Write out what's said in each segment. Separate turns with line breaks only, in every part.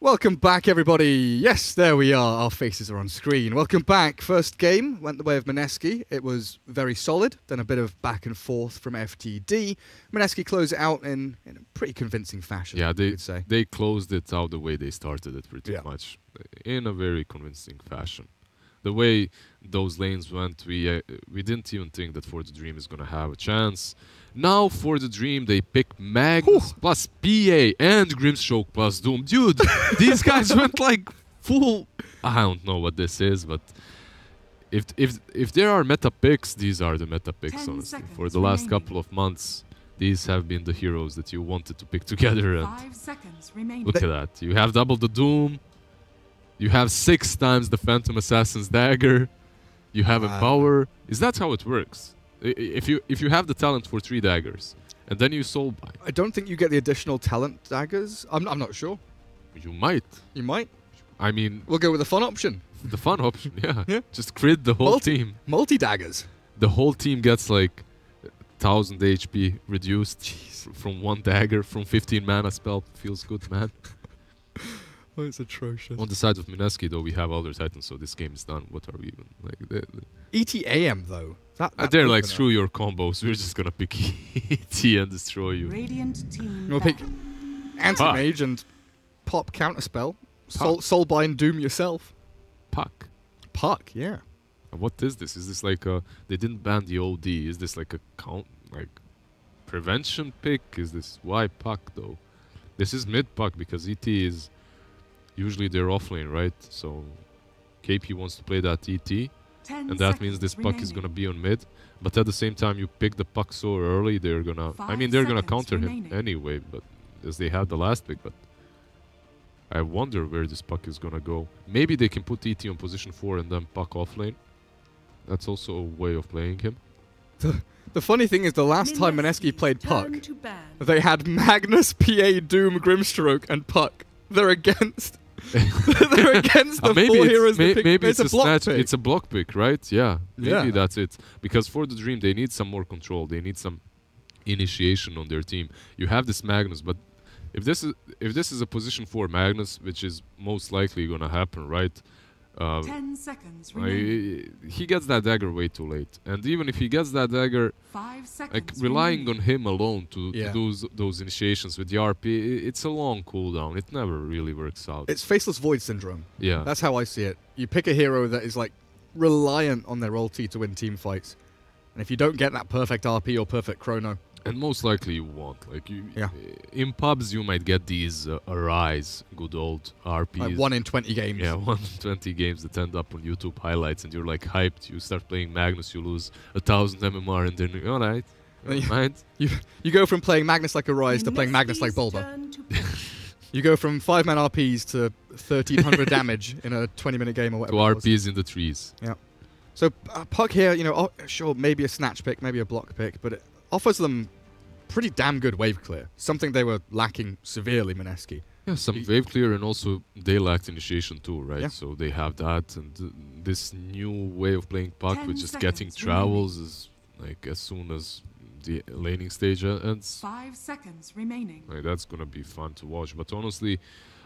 Welcome back, everybody. Yes, there we are. Our faces are on screen. Welcome back. First game went the way of Mineski. It was very solid. Then a bit of back and forth from FTD. Mineski closed it out in a pretty convincing fashion.
Yeah,
I would say.
they closed it out the way they started it pretty much. In a very convincing fashion. The way those lanes went, we didn't even think that For the Dream is going to have a chance. Now For the Dream, they pick Magnus plus PA and Grimstroke plus Doom. Dude, these guys went like full... I don't know what this is, but if there are meta picks, these are the meta picks, honestly. For the last couple of months, these have been the heroes that you wanted to pick together. And
5 seconds remaining.
look at that. You have double the Doom. You have 6 times the Phantom Assassin's Dagger. You have Empower. Is that how it works? If you have the talent for 3 daggers, and then you soulbind.
I don't think you get the additional talent daggers. I'm not sure.
You might.
You might.
I mean...
We'll go with the fun option.
The fun option, yeah. Just crit the whole team.
Multi-daggers.
The whole team gets like 1000 HP reduced from 1 dagger from 15 mana spell. Feels good, man.
Oh, it's atrocious.
On the side of Mineski, though, we have other titans, so this game is done. What are we even like?
ETAM though.
They're like, screw your combos. We're just gonna pick ET and destroy you.
Radiant team.
We'll pick Anti-Mage and pop Counterspell. Soulbind Doom yourself. Puck, yeah.
What is this? Is this like a... They didn't ban the OD. Is this like a prevention pick? Is this... Why Puck, though? This is mid Puck because ET is... Usually they're offlane, right? So KP wants to play that ET. And that means this Puck is gonna be on mid. But at the same time, you pick the Puck so early, they're gonna... I mean, they're gonna counter him anyway, but as they had the last pick, but... I wonder where this Puck is gonna go. Maybe they can put ET on position 4 and then Puck offlane. That's also a way of playing him.
The funny thing is, the last time Mineski played Puck, they had Magnus, PA, Doom, Grimstroke, and Puck. They're against... They're against the 4 heroes.
Maybe
it's a block pick.
It's a block pick, right? Yeah, maybe that's it. Because For the Dream, they need some more control. They need some initiation on their team. You have this Magnus, but if this is a position 4 Magnus, which is most likely gonna happen, right?
10 seconds remaining.
He gets that dagger way too late, and even if he gets that dagger,
5 seconds
like relying on him alone to do those initiations with the RP, it's a long cooldown. It never really works out.
It's Faceless Void Syndrome.
Yeah,
that's how I see it. You pick a hero that is like reliant on their ulti to win team fights, and if you don't get that perfect RP or perfect chrono,
and most likely you won't. Like in pubs, you might get these Arise, good old RPs.
Like 1 in 20 games.
Yeah, 1 in 20 games that end up on YouTube highlights, and you're like hyped. You start playing Magnus, you lose 1000 MMR, and then you're alright.
You go from playing Magnus like Arise to playing Magnus like Bulba. You go from 5-man RPs to 1300 damage in a 20-minute game or whatever.
To RPs in the trees.
Yeah. So Puck here, sure, maybe a snatch pick, maybe a block pick, but it offers them pretty damn good wave clear. Something they were lacking severely, Mineski.
Yeah, some wave clear, and also they lacked initiation too, right?
Yeah.
So they have that, and this new way of playing Puck with just getting travels is like as soon as the laning stage ends.
5 seconds remaining.
Like, that's gonna be fun to watch. But honestly,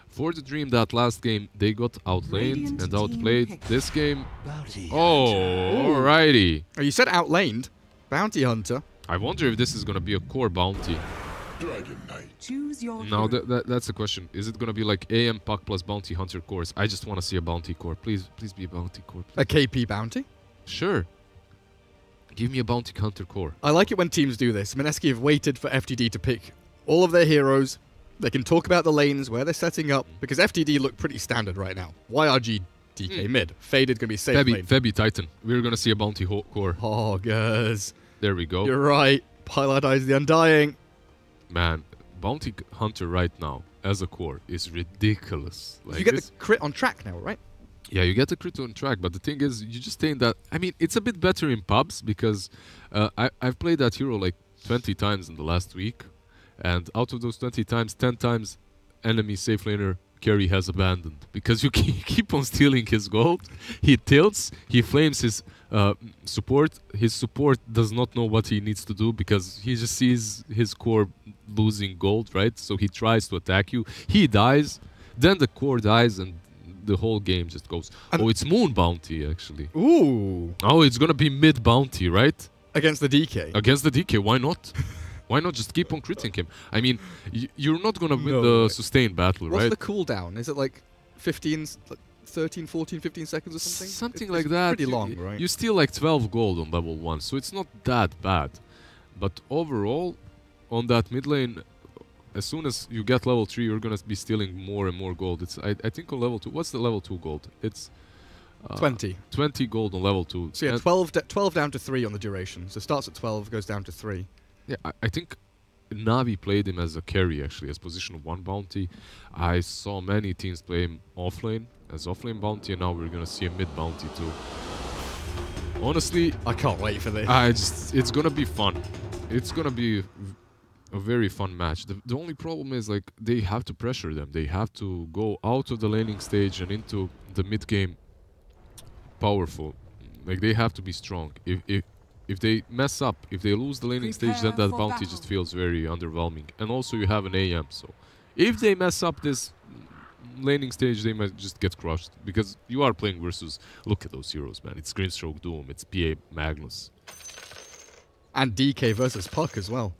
For the Dream, that last game, they got outlaned and outplayed. This game... alrighty.
Oh, you said outlaned. Bounty Hunter.
I wonder if this is gonna be a core bounty.
Choose your
now that's the question. Is it gonna be like AM Puck plus Bounty Hunter cores? I just want to see a bounty core. Please be a bounty core. Please.
A KP bounty?
Sure. Give me a bounty hunter core.
I like it when teams do this. Mineski have waited for FTD to pick all of their heroes. They can talk about the lanes, where they're setting up, because FTD look pretty standard right now. YRG DK mid. Faded gonna be safe lane.
Febby Titan. We're gonna see a bounty core.
Hoggers.
There we go.
You're right. Pilot Eyes the Undying.
Man, Bounty Hunter right now, as a core, is ridiculous. Like,
you get the crit on track now, right?
Yeah, you get the crit on track, but the thing is, you just stay in that... I mean, it's a bit better in pubs, because I've played that hero like 20 times in the last week, and out of those 20 times, 10 times enemy safe laner carry has abandoned, because you keep on stealing his gold. He tilts, he flames his support. His support does not know what he needs to do, because he just sees his core losing gold, right? So he tries to attack you. He dies. then the core dies and the whole game just goes. Oh, it's Moon Bounty, actually.
Ooh.
Oh, it's gonna be mid Bounty, right?
Against the DK.
Against the DK, why not? Why not just keep on critting him? I mean, you're not gonna win the sustained battle,
What's
right?
the cooldown? Is it like 15, 13, 14, 15 seconds or something?
Something
It's
like that.
pretty long, right?
You steal like 12 gold on level 1, so it's not that bad. But overall, on that mid lane, as soon as you get level 3, you're gonna be stealing more and more gold. It's I think on level 2, what's the level 2 gold? It's
20.
20 gold on level 2.
So yeah, 12 down to 3 on the duration. So it starts at 12, goes down to 3.
Yeah, I think Navi played him as a carry, actually, as position 1 bounty. I saw many teams play him offlane, as offlane bounty, and now we're gonna see a mid bounty too. Honestly,
I can't wait for this.
it's gonna be fun. It's gonna be a very fun match. The only problem is, like, they have to pressure them. They have to go out of the laning stage and into the mid game powerful. Like, they have to be strong. If they mess up, if they lose the laning stage, then that bounty just feels very underwhelming. And also you have an AM, so if they mess up this laning stage, they might just get crushed. Because you are playing versus, look at those heroes, man. It's Greenstroke Doom, it's PA Magnus.
And DK versus Puck as well.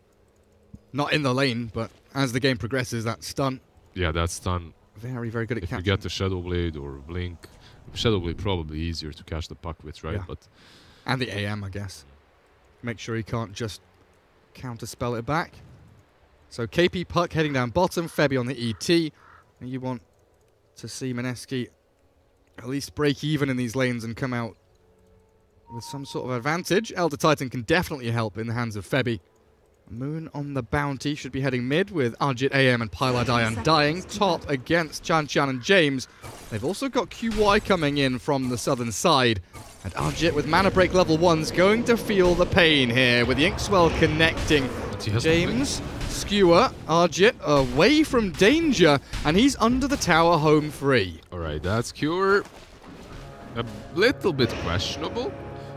Not in the lane, but as the game progresses, that stun.
Yeah, that stun.
Very, very good at
If
catching.
you get the Shadow Blade or Blink, Shadow Blade probably easier to catch the Puck with, right?
Yeah.
But
and the AM, I guess. Make sure he can't just counter-spell it back. So KP Puck heading down bottom, Febby on the ET. And you want to see Mineski at least break even in these lanes and come out with some sort of advantage. Elder Titan can definitely help in the hands of Febby. Moon on the bounty should be heading mid with Arjit AM and Piladai Undying. Top against Chan and James. They've also got QY coming in from the southern side. And Arjit with mana break level 1's going to feel the pain here with the Inkswell connecting. James, Skewer, Arjit away from danger, and he's under the tower home free.
alright, that Skewer a little bit questionable.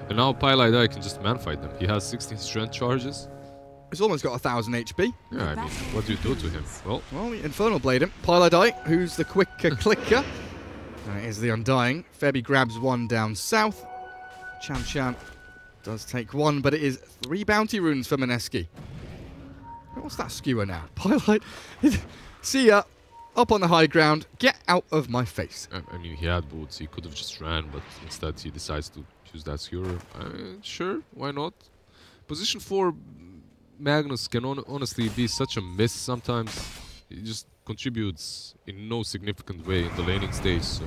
And now Piladai can just man-fight them. He has 16 strength charges.
He's almost got 1,000 HP.
Yeah, I mean, what do you do to him? Well,
We Infernal Blade him. Piladai, who's the quicker clicker. Is the Undying. Febby grabs one down south. Chan does take one, but it is 3 bounty runes for Mineski. What's that Skewer now? Piladai. See ya. Up on the high ground. Get out of my face.
I mean, he had boots. He could have just ran, but instead he decides to use that Skewer. Sure, why not? Position 4 Magnus can honestly be such a miss sometimes. He just contributes in no significant way in the laning stage, so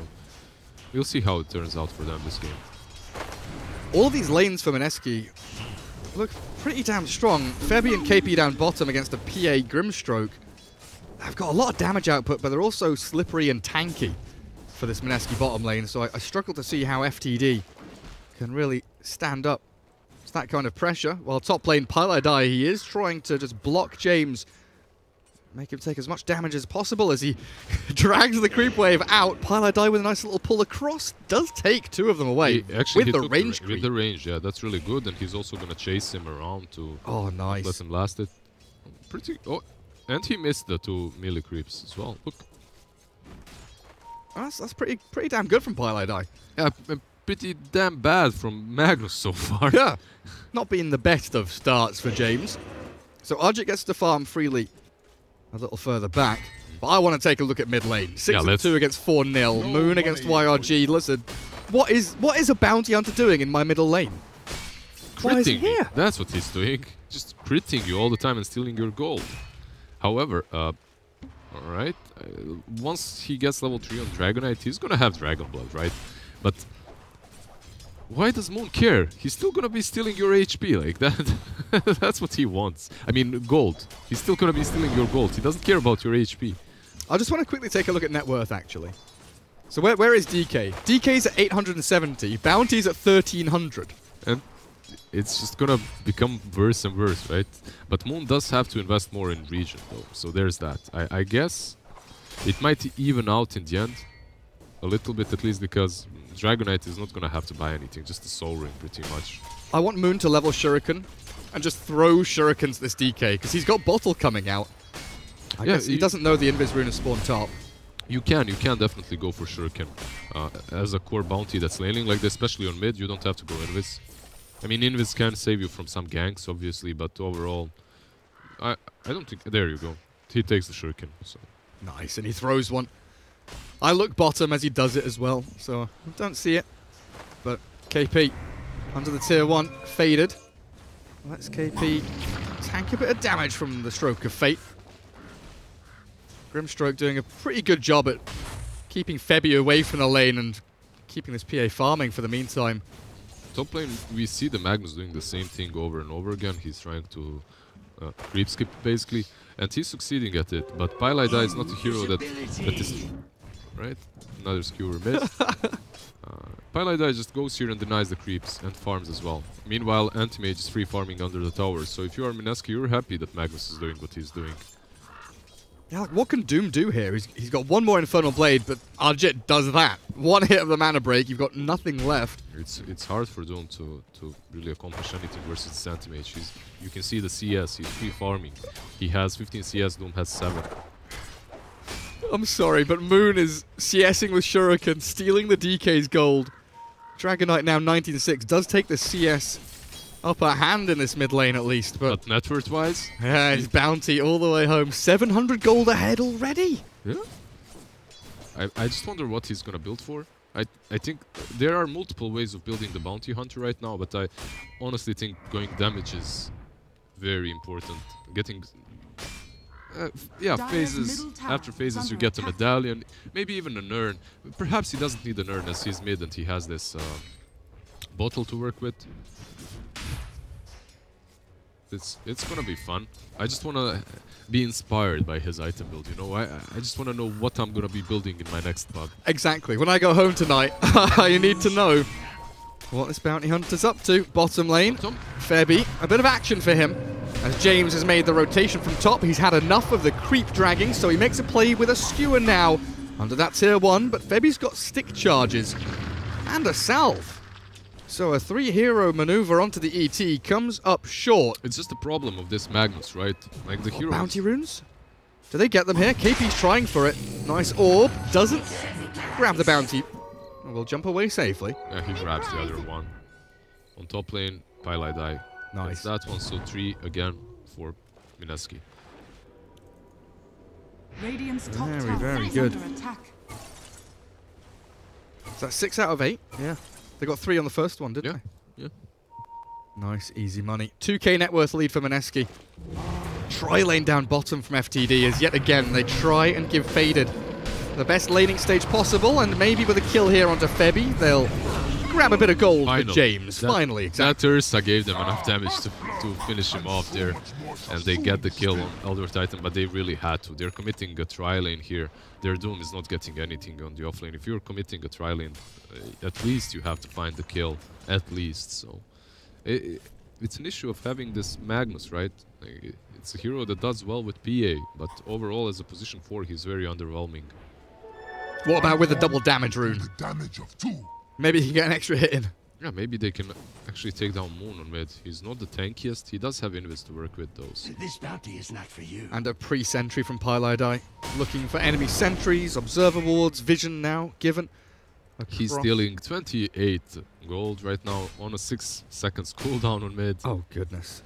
we'll see how it turns out for them this game.
All these lanes for Mineski look pretty damn strong. Febby and KP down bottom against a PA Grimstroke. They've got a lot of damage output, but they're also slippery and tanky for this Mineski bottom lane, so I struggle to see how FTD can really stand up to that kind of pressure. While top lane Piladai, he is trying to just block James, make him take as much damage as possible as he drags the creep wave out. Piladai with a nice little pull across does take 2 of them away
Actually,
with the range creep.
With the range, yeah, that's really good, and he's also gonna chase him around to
nice.
let him last it. And he missed the 2 melee creeps as well. Look.
That's pretty damn good from Piladai.
Yeah, pretty damn bad from Magnus so far.
Yeah, not being the best of starts for James. So Arjit gets to farm freely a little further back. But I want to take a look at mid lane. 6-2 against 4-0. Moon against YRG. Listen, what is a bounty hunter doing in my middle lane? Why is he here?
That's what he's doing. Just critting you all the time and stealing your gold. However, alright, once he gets level 3 on Dragonite, he's gonna have Dragon Blood, right? But why does Moon care? He's still gonna be stealing your HP like that. That's what he wants. I mean, gold. He's still gonna be stealing your gold. He doesn't care about your HP.
I just want to quickly take a look at net worth, actually. So where is DK? DK's at 870, Bounty's at 1300.
And it's just gonna become worse and worse, right? But Moon does have to invest more in region, though. So there's that. I guess it might even out in the end. A little bit, at least, because Dragonite is not gonna have to buy anything. Just a Soul Ring, pretty much.
I want Moon to level Shuriken and just throw Shurikens at this DK, because he's got Bottle coming out. I guess he doesn't know the Invis rune has spawned top.
You can definitely go for Shuriken as a core bounty that's laning like this, especially on mid. You don't have to go Invis. I mean, Invis can save you from some ganks, obviously, but overall, I don't think. There you go. He takes the Shuriken. So.
Nice, and he throws one. I look bottom as he does it as well, so I don't see it. But KP under the tier 1, faded. Let's KP tank a bit of damage from the Stroke of Fate. Grimstroke doing a pretty good job at keeping Febby away from the lane and keeping this PA farming for the meantime.
Top lane, we see the Magnus doing the same thing over and over again. He's trying to creep skip basically, and he's succeeding at it. But Pylida is not a hero that is... Right? Another skewer miss. Pylida just goes here and denies the creeps and farms as well. Meanwhile, Anti-Mage is free farming under the tower. So if you are Mineski, you're happy that Magnus is doing what he's doing.
Yeah, like, what can Doom do here? He's got one more Infernal Blade, but Arjit does that. One hit of the mana break, you've got nothing left.
It's hard for Doom to really accomplish anything versus this Anti-Mage. You can see the CS, he's free farming. He has 15 CS, Doom has 7.
I'm sorry, but Moon is CSing with Shuriken, stealing the DK's gold. Dragon Knight now 19-6, does take the CS upper hand in this mid lane at least. But
net worth-wise?
Yeah, his bounty all the way home. 700 gold ahead already.
Yeah. I just wonder what he's gonna build for. I think there are multiple ways of building the bounty hunter right now, but I honestly think going damage is very important. Getting... phases. After phases, you get a medallion, maybe even an urn. Perhaps he doesn't need an urn as he's mid and he has this bottle to work with. It's gonna be fun. I just wanna be inspired by his item build. You know, I just wanna know what I'm gonna be building in my next bug.
Exactly. When I go home tonight, you need to know what this bounty hunter's up to. Bottom lane, Febby. A bit of action for him. As James has made the rotation from top, he's had enough of the creep dragging, so he makes a play with a skewer now under that tier 1, but Febby's got stick charges and a salve. So a 3-hero maneuver onto the ET comes up short.
It's just the problem of this Magnus, right? Like the heroes.
Bounty runes? Do they get them here? KP's trying for it. Nice orb. Doesn't grab the bounty. Will jump away safely.
Yeah, he grabs the other one. On top lane, Pylida.
Nice.
That's that one, so 3 again for Mineski.
Radiant's top
Very
tower
good.
is under attack.
Is that 6 out of 8? Yeah. They got 3 on the first one, didn't they?
Yeah.
Nice, easy money. 2k net worth lead for Mineski. Tri-lane down bottom from FTD as yet again they try and give Faded the best laning stage possible, and maybe with a kill here onto Febby, they'll grab a bit of gold for James. Finally, exactly.
That Ursa gave them enough damage to finish him off there, and they get the kill on Elder Titan, but they really had to. They're committing a tri-lane here. Their Doom is not getting anything on the offlane. If you're committing a tri-lane, at least you have to find the kill, at least. So it's an issue of having this Magnus, right? It's a hero that does well with PA, but overall as a position 4, he's very underwhelming.
What about with a double damage rune?
The damage of 2.
Maybe he can get an extra hit in.
Yeah, maybe they can actually take down Moon on mid. He's not the tankiest. He does have Invis to work with, though. So.
This bounty is not for you.
And a pre-sentry from Pylidi. Looking for enemy sentries, observer wards, vision now given.
He's dealing 28 gold right now on a 6 seconds cooldown on mid.
Oh, goodness.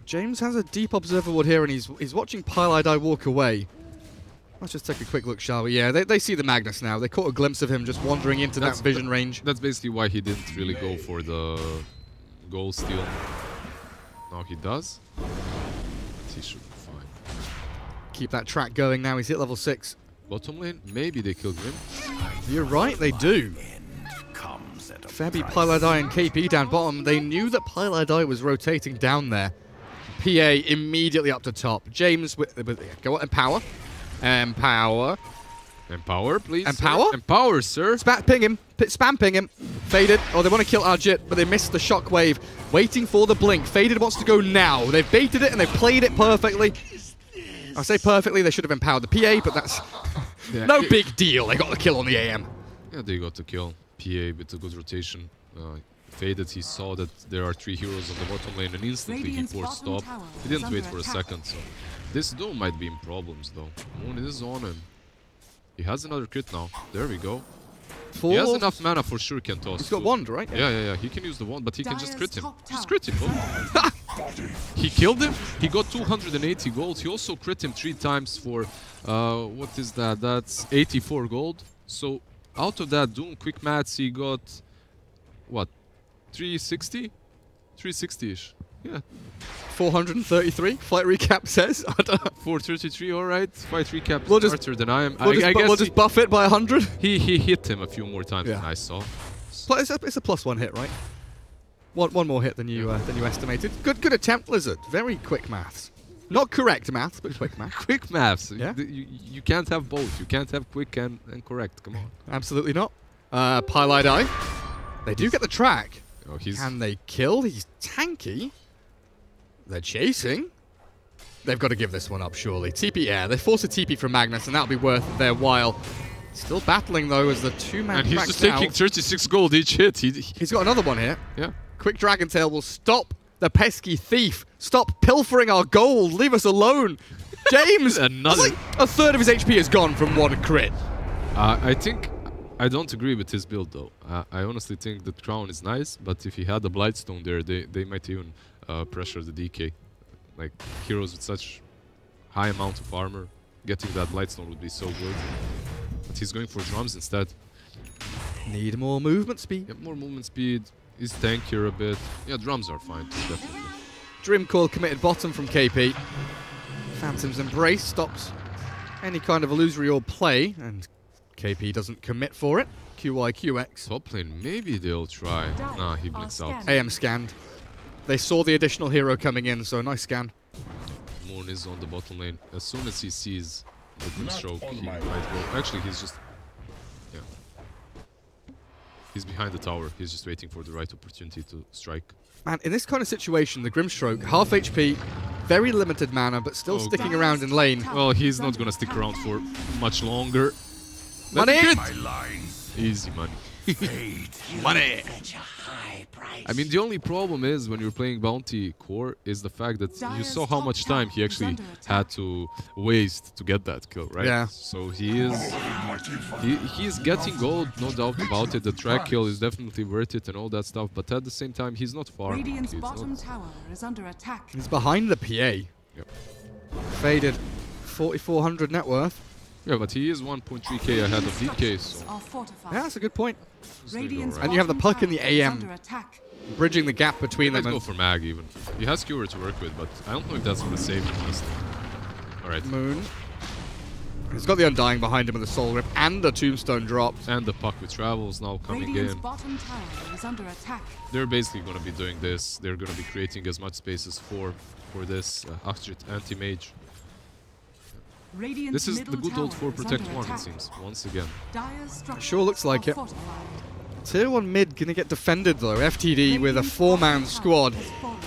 James has a deep observer ward here, and he's watching Pylidi walk away. Let's just take a quick look, shall we? Yeah, they see the Magnus now. They caught a glimpse of him just wandering into that vision range.
That's basically why he didn't really go for the goal steal. Now he does. He should be fine.
Keep that track going now. He's hit level 6.
Bottom lane, maybe they kill Grim.
You're right, they do. Febby, Pylidi, and KP down bottom. They knew that Pylidi was rotating down there. PA immediately up to top. James with go on, Empower. Empower,
please.
Empower?
Sir. Empower, sir.
Ping him. Spam ping him. Faded. Oh, they want to kill Arjit, but they missed the shockwave. Waiting for the blink. Faded wants to go now. They've baited it and they've played it perfectly. I say perfectly, they should have empowered the PA, but that's no big deal. They got the kill on the AM.
Yeah, they got the kill. PA with a good rotation. Faded, he saw that there are 3 heroes on the bottom lane and instantly he forced stop. He didn't wait for a second, so This Doom might be in problems though. Moon is on him. He has another crit now. There we go.
Four.
He has enough mana for sure can toss.
He's got wand, right?
Yeah. He can use the wand, but he can just crit him. Just crit him. He killed him. He got 280 gold. He also crit him 3 times for, what is that? That's 84 gold. So out of that Doom quick maths, he got, what, 360? 360-ish. Yeah.
433. Flight recap says.
433. All right. Fight recap
We'll
is
just-
smarter than I am.
We'll,
I guess
we'll just buff it by 100.
he hit him a few more times
Yeah.
than I saw.
It's a +1 hit, right? One more hit than you estimated. Good attempt, Lizard. Very quick maths. Not correct maths, but quick maths.
Quick maths.
Yeah.
You can't have both. You can't have quick and correct. Come on.
Absolutely not. Pylite Eye. They do get the track.
Oh, he's
Can they kill? He's tanky. They're chasing. They've got to give this one up, surely. TP, yeah. They force a TP from Magnus, and that'll be worth their while. Still battling, though, as the 2-man
and he's
cracks
just taking
out.
36 gold each hit.
He's got another one here.
Yeah.
Quick Dragon Tail will stop the pesky thief. Stop pilfering our gold. Leave us alone. James!
Another-
That's like a third of his HP is gone from one crit.
I don't agree with his build though. I honestly think that Crown is nice, but if he had the Blightstone there, they might even pressure the DK. Like heroes with such high amount of armor, getting that Blightstone would be so good. But he's going for drums instead.
Need more movement speed.
Yeah, more movement speed. He's tankier a bit. Yeah, drums are fine too, definitely.
Dream Coil committed bottom from KP. Phantom's Embrace stops any kind of illusory or play, and KP doesn't commit for it. QYQX.
Top lane, maybe they'll try. Nah, he blinks out.
AM scanned. They saw the additional hero coming in, so nice scan.
Moon is on the bottom lane. As soon as he sees the good
Not
stroke,
on
he
my
might go. Actually, he's just... Yeah. He's behind the tower. He's just waiting for the right opportunity to strike.
Man, in this kind of situation, the Grimstroke, half HP, very limited mana, but still
Oh,
sticking around in lane.
Well, he's not gonna stick around for much longer.
Money!
My lines
Easy money.
fade.
Money!
I mean, the only problem is when you're playing Bounty Core is the fact that you saw how much time he actually had to waste to get that kill, right?
Yeah.
So he's getting gold, no doubt about it. The track kill is definitely worth it and all that stuff, but at the same time, he's not far.
Radiant's
He's
bottom
not-
tower is under attack.
He's behind the PA.
Yep.
Faded 4,400 net worth.
Yeah, but he is 1.3k ahead of DK, so
Are fortified.
Yeah, that's a good point.
it's gonna go
Radiant's
right.
And you have the
bottom
puck in the
tower is
AM.
under attack.
Bridging the gap between
Let's
them.
go
And
for Mag even. He has Cure to work with, but I don't know if that's gonna save him, honestly. Alright.
Moon. He's got the Undying behind him with the Soul Rip and the Tombstone dropped.
And the puck with Travels now coming
Radiant's
in.
bottom tower is under attack.
They're basically going to be doing this. They're going to be creating as much space as for this Astrid anti-mage.
Radiant's
This is the
middle
good old
tower
4
is
Protect
under
1, it
attack.
seems, once again.
Dire's structures
Sure looks like
are
it.
fortified.
Tier 1 mid gonna get defended though. FTD with a
Radiant's
4-man
bottom
squad.
tower is falling.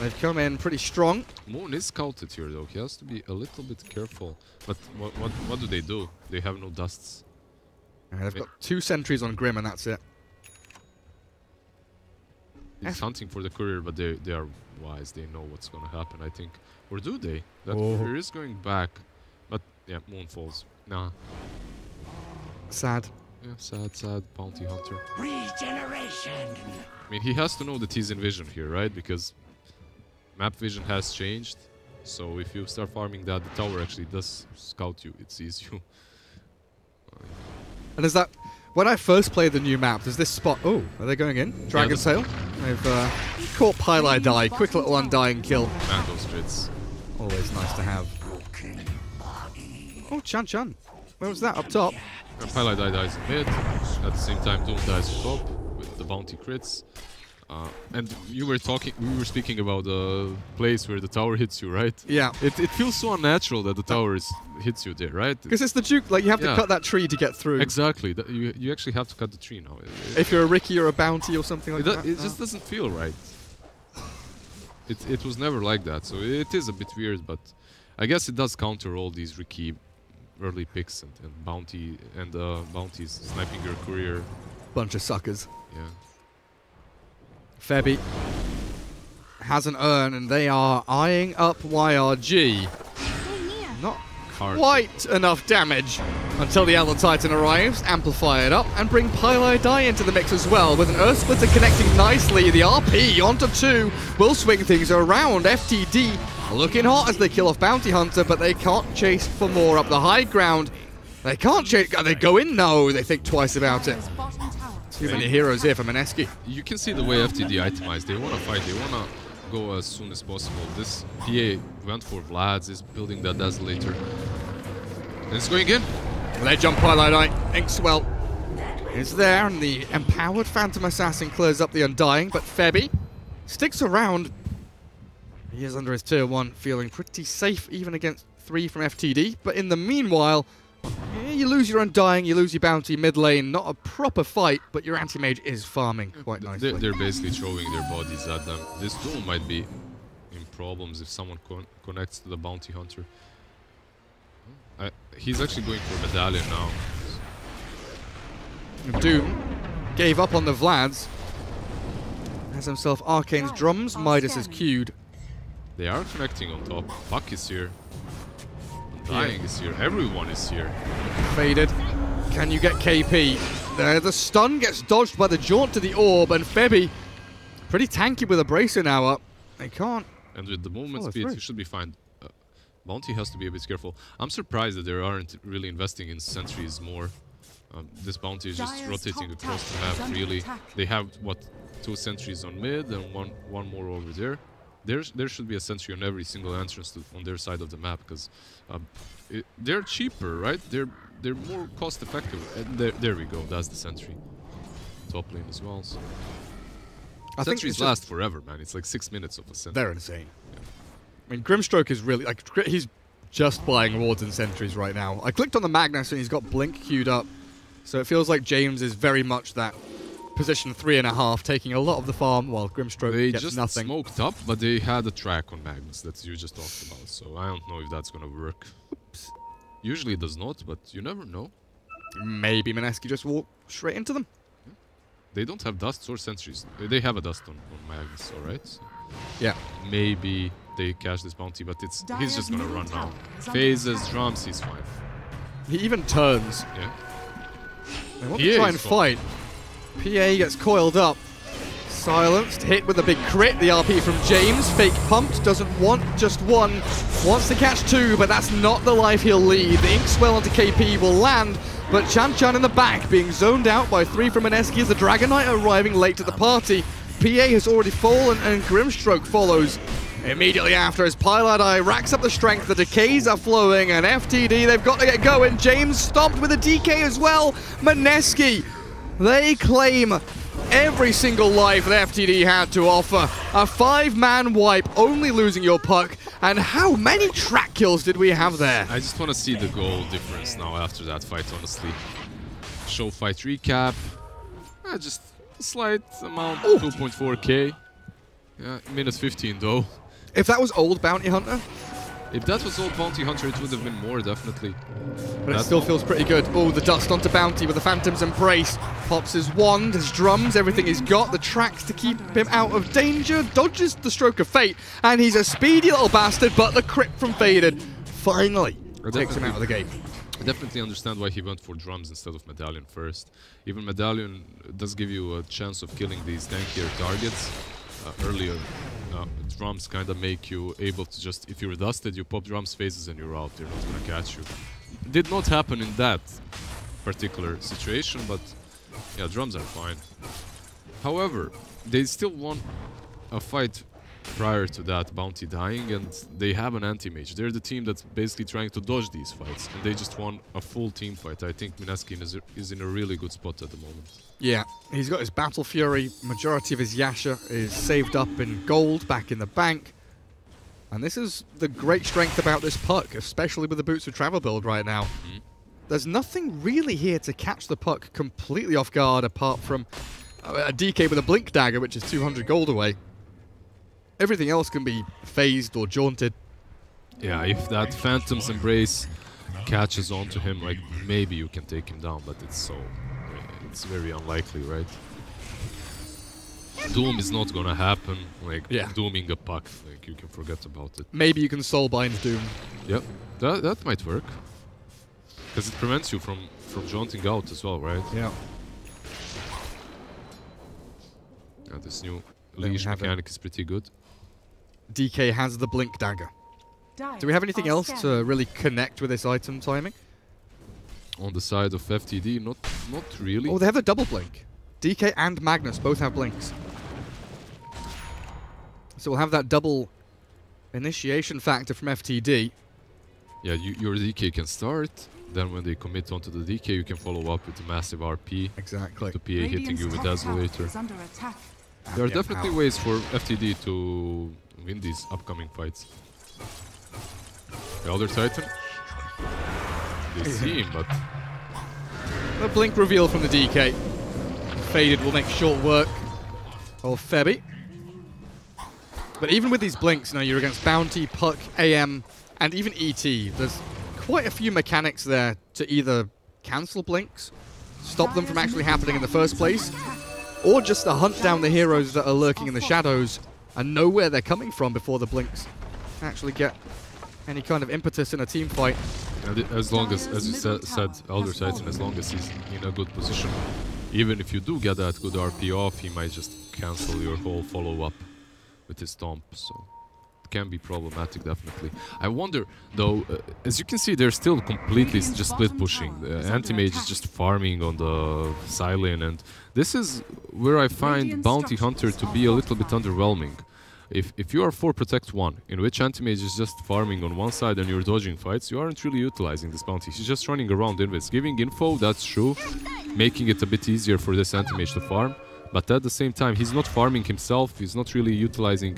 They've come in pretty strong.
Moon is scouted here though. He has to be a little bit careful. But what do? They have no dusts.
They've got 2 sentries on Grim and that's it.
He's hunting for the courier, but they are wise. They know what's going to happen, I think. Or do they? That
Oh.
courier is going back. But yeah, Moon falls. Nah.
Sad.
Yeah, sad bounty hunter.
Regeneration.
I mean, he has to know that he's in vision here, right? Because map vision has changed. So if you start farming that, the tower actually does scout you. It sees you.
And is that... When I first played the new map, there's this spot... Oh, are they going in? Dragon Sail? They've caught Pylai die. Quick little Undying kill.
Man, those crits.
Always nice to have. Oh, Chan. Where was that? Up top?
Pylai dies in mid. At the same time, Doom dies on top with the bounty crits. And we were speaking about the place where the tower hits you, right?
Yeah.
It feels so unnatural that the tower hits you there, right?
Because it's the Duke. Like, you have to
Yeah.
cut that tree to get through.
Exactly. You actually have to cut the tree now.
If you're a Ricky or a Bounty or something like that.
It just doesn't feel right. It was never like that, so it is a bit weird, but I guess it does counter all these Ricky early picks and bounties sniping your career.
Bunch of suckers.
Yeah.
Febby has an urn and they are eyeing up YRG. not
Hard.
quite enough damage until the Elder Titan arrives, amplify it up, and bring Pylai Die into the mix as well. With an Earth Splitter connecting nicely, the RP onto 2 will swing things around. FTD looking hot as they kill off Bounty Hunter, but they can't chase for more up the high ground. They can't chase. Are they go in? No, they think twice about it.
Bottom tower.
Too many heroes here for Mineski.
You can see the way FTD itemized. They want to fight. They want to go as soon as possible. This PA went for Vlad's, is building that Desolator. And it's going in.
Ledge on Pylai Die. Inkswell is there, and the empowered Phantom Assassin clears up the Undying, but Febby sticks around. He is under his tier 1, feeling pretty safe even against 3 from FTD. But in the meanwhile, you lose your Undying, you lose your Bounty mid lane. Not a proper fight, but your Anti-Mage is farming quite nicely.
They're basically throwing their bodies at them. This Doom might be in problems if someone connects to the Bounty Hunter. He's actually going for Medallion now.
Doom gave up on the Vlads. Has himself Arcane's drums. Midas is queued.
They are connecting on top. Puck is here. Dying is here. Everyone is here.
Faded. Can you get KP? The stun gets dodged by the jaunt to the orb, and Febby pretty tanky with a bracer now up. They can't.
And with the movement
Oh,
speed,
through.
you should be fine. Bounty has to be a bit careful. I'm surprised that they aren't really investing in sentries more. This Bounty is just
Dire's
rotating
top
across the
tower is
map,
under
really.
attack.
They have, what, 2 sentries on mid and one more over there. There should be a sentry on every single entrance on their side of the map, because they're cheaper, right? They're more cost effective. And there we go, that's the sentry. Top lane as well. So.
I think
Sentries
it's
last forever, man. It's like 6 minutes of a sentry.
They're insane. I mean, Grimstroke is really like he's just buying wards and sentries right now. I clicked on the Magnus and he's got Blink queued up, so it feels like James is very much that position 3.5, taking a lot of the farm while Grimstroke
They
gets
just
nothing.
smoked up, but they had a track on Magnus that you just talked about, so I don't know if that's gonna work.
Oops.
Usually it does not, but you never know.
Maybe Mineski just walked straight into them.
They don't have dusts or sentries. They have a dust on Magnus, alright? So
Yeah.
maybe they cash this bounty, but he's just gonna run now.
Tower is under
Phases,
attack.
drums, he's fine.
He even turns.
Yeah.
They want
He
to try
is
and
fine.
fight. PA gets coiled up. Silenced, hit with a big crit. The RP from James. Fake pumped, doesn't want just one. Wants to catch 2, but that's not the life he'll lead. The Inkswell onto KP will land, but Chan Chan in the back being zoned out by 3 from Mineski as the Dragon Knight arriving late to the party. PA has already fallen and Grimstroke follows immediately after as Pylai Die racks up the strength. The decays are flowing and FTD, they've got to get going. James stomped with a DK as well. Mineski, they claim every single life that FTD had to offer. A 5-man wipe, only losing your puck. And how many track kills did we have there?
I just want to see the goal difference now after that fight, honestly. Show fight recap. Just a slight amount, 2.4k. Yeah, minute 15 though.
If that was old Bounty Hunter,
If that was old Bounty Hunter, it would have been more, definitely.
but it still feels pretty good. Oh, the dust onto Bounty with the Phantom's Embrace. Pops his wand, his drums, everything he's got. The tracks to keep him out of danger. Dodges the stroke of fate. And he's a speedy little bastard, but the crit from Faded finally takes him out of the game.
I definitely understand why he went for drums instead of Medallion first. Even Medallion does give you a chance of killing these tankier targets earlier. Drums kind of make you able to just, if you're dusted, you pop drums phases and you're out. They're not going to catch you. Did not happen in that particular situation, but yeah, drums are fine. However, they still won a fight prior to that, Bounty dying, and they have an anti-mage. They're the team that's basically trying to dodge these fights, and they just won a full team fight. I think Mineski is in a really good spot at the moment.
Yeah, he's got his Battle Fury. Majority of his Yasha is saved up in gold back in the bank. And this is the great strength about this puck, especially with the Boots of Travel build right now. There's nothing really here to catch the puck completely off guard apart from a DK with a Blink Dagger, which is 200 gold away. Everything else can be phased or jaunted.
Yeah, if that Phantom's Embrace catches onto him, like, maybe you can take him down, but it's very unlikely, right? Doom is not gonna happen, like,
Yeah.
dooming a puck, like, you can forget about it.
Maybe you can soulbind Doom.
Yep, that might work. Because it prevents you from jaunting out as well, right?
Yeah.
This new
we
leash
have it.
mechanic is pretty good.
DK has the blink dagger. Do we have anything else to really connect with this item timing?
On the side of FTD, not really.
Oh, they have a double blink. DK and Magnus both have blinks. So we'll have that double initiation factor from FTD.
Yeah, your DK can start. Then when they commit onto the DK, you can follow up with a massive RP.
Exactly.
The PA hitting you with Desolator. There are definitely ways for FTD to win these upcoming fights. The Elder Titan. They see him, but...
The blink reveal from the DK. Faded will make short work of Febby. But even with these blinks, you know, you're against Bounty, Puck, AM, and even ET. There's quite a few mechanics there to either cancel blinks, stop them from actually happening in the first place, or just to hunt down the heroes that are lurking in the shadows and know where they're coming from before the blinks actually get any kind of impetus in a team fight.
And as long as you said, Elder Titan, as long as he's in a good position, even if you do get that good RP off, he might just cancel your whole follow-up with his stomp, so it can be problematic, definitely. I wonder, though, as you can see, they're still completely just split pushing. The anti-mage is just farming on the side lane, and this is where I find Bounty Hunter to be a little bit underwhelming. If you are 4 Protect 1, in which anti-mage is just farming on one side and you're dodging fights, you aren't really utilizing this bounty. He's just running around invis, giving info, that's true, making it a bit easier for this anti-mage to farm. But at the same time, he's not farming himself, he's not really utilizing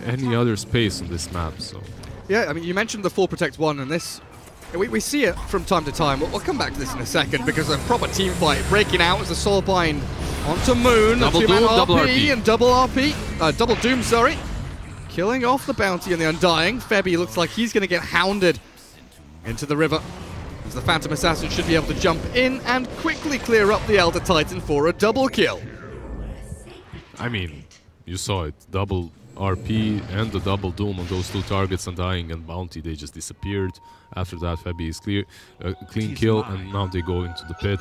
any other space on this map, so...
Yeah, I mean, you mentioned the 4 Protect 1, and this... We see it from time to time. We'll come back to this in a second, because a proper team fight breaking out as the Soulbind onto Moon.
Double Doom, double RP.
And double RP. Double Doom, sorry. Killing off the Bounty and the Undying. Febby looks like he's going to get hounded into the river, as the Phantom Assassin should be able to jump in and quickly clear up the Elder Titan for a double kill.
I mean, you saw it. Double RP and the double Doom on those 2 targets, Undying and Bounty, they just disappeared. After that, Febby is clean kill, and now they go into the pit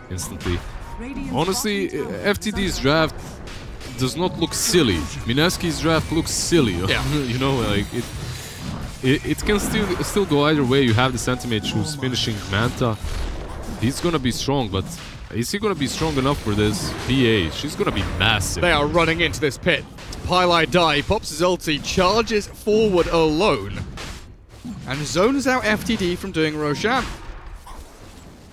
instantly. Honestly, FTD's draft does not look silly. Mineski's draft looks silly.
Yeah.
You know, like it can still go either way. You have the Sentimage who's finishing Manta. He's gonna be strong, but is he gonna be strong enough for this PA? She's gonna be massive.
They are running into this pit. Pylai Dai pops his ulti, charges forward alone, and zones out FTD from doing Roshan.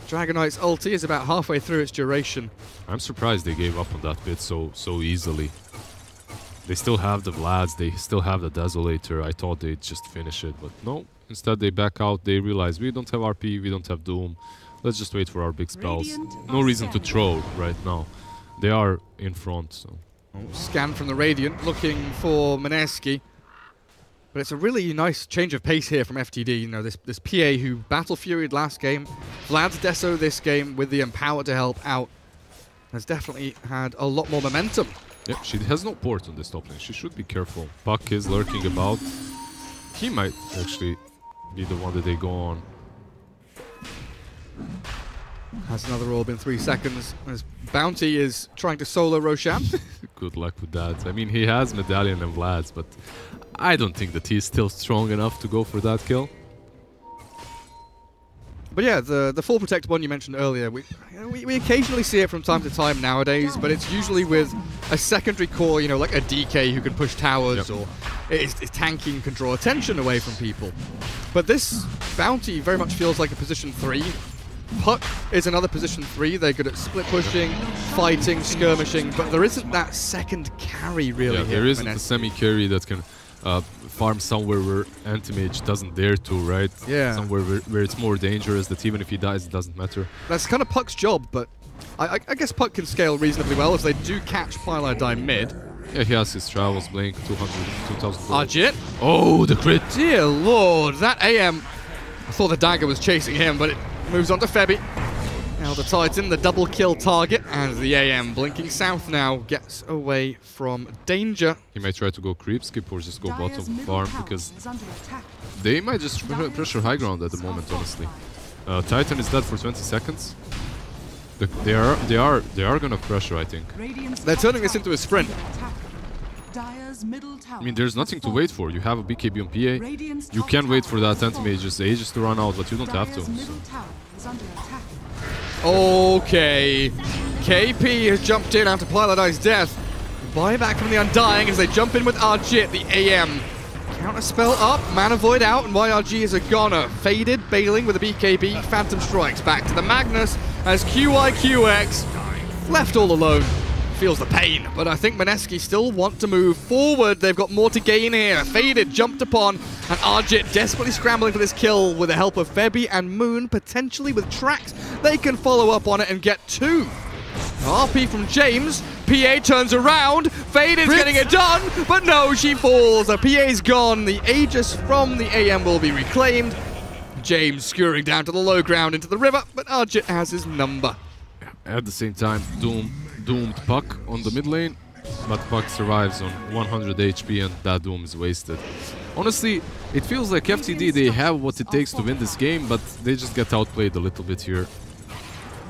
Dragonite's ulti is about halfway through its duration.
I'm surprised they gave up on that bit so easily. They still have the Vlads, they still have the Desolator. I thought they'd just finish it, but no. Instead they back out, they realize we don't have RP, we don't have Doom. Let's just wait for our big spells. No reason to throw right now. They are in front, so...
Scan from the Radiant, looking for Mineski. But it's a really nice change of pace here from FTD. You know, this PA who battle furied last game, Vlad's Deso this game with the Empower to help out, has definitely had a lot more momentum.
Yeah, she has no port on this top lane. She should be careful. Puck is lurking about. He might actually be the one that they go on.
Has another orb in 3 seconds, as Bounty is trying to solo Roshan.
Good luck with that. I mean, he has Medallion and Vlad's, but I don't think that he's still strong enough to go for that kill.
But yeah, the full Protect one you mentioned earlier, we occasionally see it from time to time nowadays, but it's usually with a secondary core, you know, like a DK who can push towers, or is tanking, can draw attention away from people. But this Bounty very much feels like a position 3. Puck is another position 3. They're good at split pushing, fighting, skirmishing, but there isn't that second carry really.
Yeah,
here
there isn't a semi-carry that can farm somewhere where anti-mage doesn't dare to, right?
Yeah.
Somewhere where it's more dangerous, that even if he dies, it doesn't matter.
That's kind of Puck's job, but I guess Puck can scale reasonably well as they do catch Pylai Die mid.
Yeah, he has his travels, Blink, 2,000
Arjit.
Oh, the crit!
Dear lord, that AM... I thought the dagger was chasing him, but it moves on to Febby. Now the Titan, the double kill target, and the AM blinking south now gets away from danger.
He might try to go creep skip or just go
Dire's
bottom
middle
farm
tower
because
is under attack.
they might just pressure high ground at the moment, honestly. Titan is dead for 20 seconds. They are gonna pressure, I think.
Radiant's
They're
top
turning this
tower
into a
is
sprint.
under attack. Dire's middle tower
I mean, there's
has
nothing to
fallen.
wait for. You have a BKB on PA.
Radiant's
You
top
can wait
tower
for that
has fallen.
anti-mage just ages to run out, but you don't have to.
Dire's middle tower is under attack.
Okay. KP has jumped in after Pilotai's death. Buyback from the Undying as they jump in with Arjit, the AM. Counter spell up, Mana Void out, and YRG is a goner. Faded, bailing with a BKB, Phantom Strikes back to the Magnus as QIQX left all alone. Feels the pain, but I think Mineski still want to move forward. They've got more to gain here. Faded, jumped upon, and Arjit desperately scrambling for this kill with the help of Febby and Moon, potentially with tracks. They can follow up on it and get two. RP from James. PA turns around. Faded's getting it done, but no, she falls. The PA's gone. The Aegis from the AM will be reclaimed. James skewering down to the low ground into the river, but Arjit has his number.
At the same time, doomed Puck on the mid lane, but Puck survives on 100 HP and that Doom is wasted. Honestly, it feels like FTD, they have what it takes to win this game, but they just get outplayed a little bit here.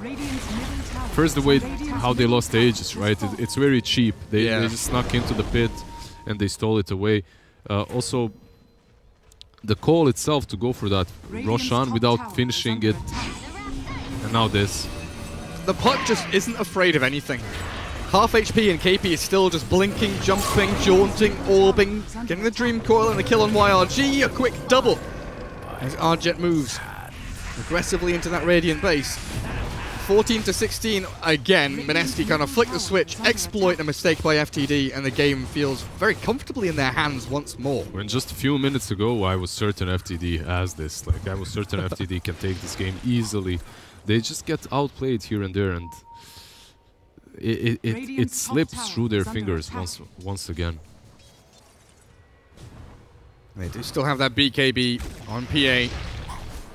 Radiant's middle tower
First, the
is
way
under
how they lost Aegis, right? It's very cheap. They just snuck into the pit and they stole it away. Also, the call itself to go for that
Radiant's
Roshan
top
without
tower is
finishing
under
it,
attack.
and now this.
The Puck just isn't afraid of anything. Half HP and KP is still just blinking, jumping, jaunting, orbing, getting the Dream Coil and the kill on YRG. A quick double as Arjit moves aggressively into that Radiant base. 14 to 16 again. Mineski kind of flick the switch, exploit a mistake by FTD, and the game feels very comfortably in their hands once more.
When just a few minutes ago I was certain FTD has this. Like I was certain FTD can take this game easily. They just get outplayed here and there, and it slips through their fingers once again.
They do still have that BKB on PA.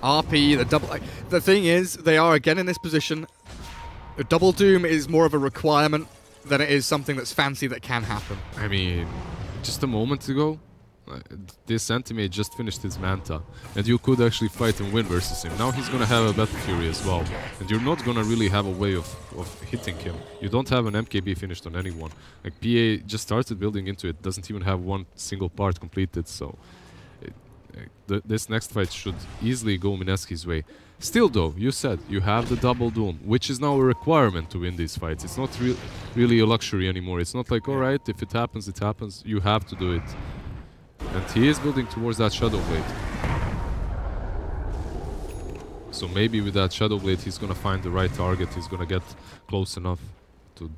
RP, the double. The thing is, they are again in this position. A double doom is more of a requirement than it is something that's fancy that can happen.
I mean, just a moment ago, this anti-mage just finished his Manta, and you could actually fight and win versus him. Now he's gonna have a Battle Fury as well, and you're not gonna really have a way of hitting him. You don't have an MKB finished on anyone. Like PA just started building into it, doesn't even have one single part completed, so this next fight should easily go Mineski's way. Still though, you said you have the double doom, which is now a requirement to win these fights. It's not really a luxury anymore. It's not like, alright, if it happens, it happens. You have to do it. And he is building towards that Shadow Blade. So maybe with that Shadow Blade he's gonna find the right target. He's gonna get close enough to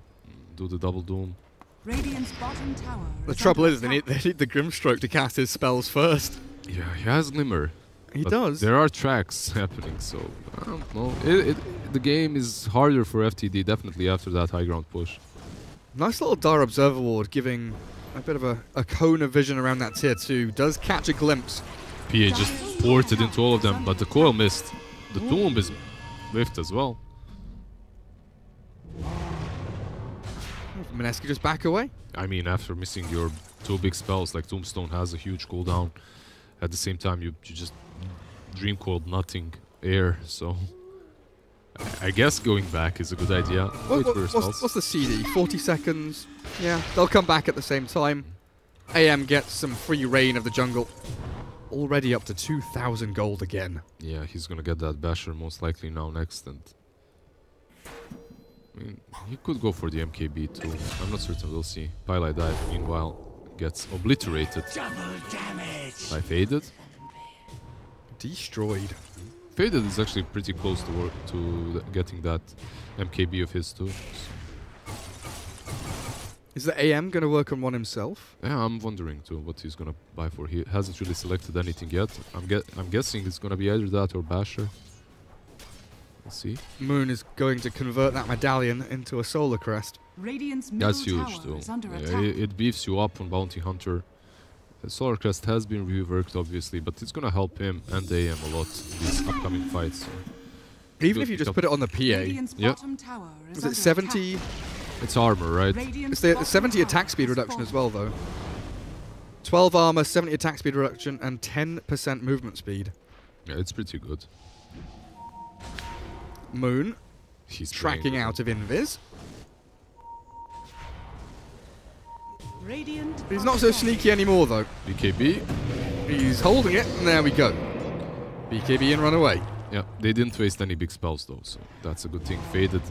do the double doom.
Radiant's bottom tower
The trouble is, they need the Grimstroke to cast his spells first.
Yeah, he has Glimmer.
He
but
does.
There are tracks happening, so I don't know. The game is harder for FTD definitely after that high ground push.
Nice little Dire Observer Ward, giving a bit of a cone of vision around that tier 2. Does catch a glimpse.
PA just ported into all of them, but the coil missed. The Doom is whiffed as well.
Mineski just back away.
I mean, after missing your two big spells, like Tombstone has a huge cooldown. At the same time, you just Dream Coiled nothing air, so I guess going back is a good idea. Wait for your spells.
What's the CD? 40 seconds? Yeah, they'll come back at the same time. AM gets some free reign of the jungle. Already up to 2,000 gold again.
Yeah, he's gonna get that Basher most likely now next, and I mean, he could go for the MKB too. I'm not certain, we'll see. Pylai dive, meanwhile, gets obliterated by Faded.
Destroyed.
Faded is actually pretty close to getting that MKB of his too.
Is the AM going to work on one himself?
Yeah, I'm wondering too what he's gonna buy for. He hasn't really selected anything yet. I'm guessing it's gonna be either that or Basher. Let's see.
Moon is going to convert that medallion into a solar crest.
Radiant's middle
That's huge
tower
too.
is under
Yeah,
attack.
it beefs you up on Bounty Hunter. The Solar Crest has been reworked obviously, but it's gonna help him and AM a lot in these upcoming fights.
Even if you just put it on the PA,
Radiant's
Yep.
bottom tower is
is it
under
70?
attack.
It's armor, right?
Radiant's
It's the
bottom
70
tower
attack speed
has
reduction as
fallen.
well, though. 12 armor, 70 attack speed reduction, and 10% movement speed.
Yeah, it's pretty good.
Moon
He's
tracking
playing
out of Invis.
Radiant
He's
are
not so
falling.
sneaky anymore, though.
BKB.
He's holding it, and there we go. BKB and run away.
Yeah, they didn't waste any big spells though, so that's a good thing. Faded.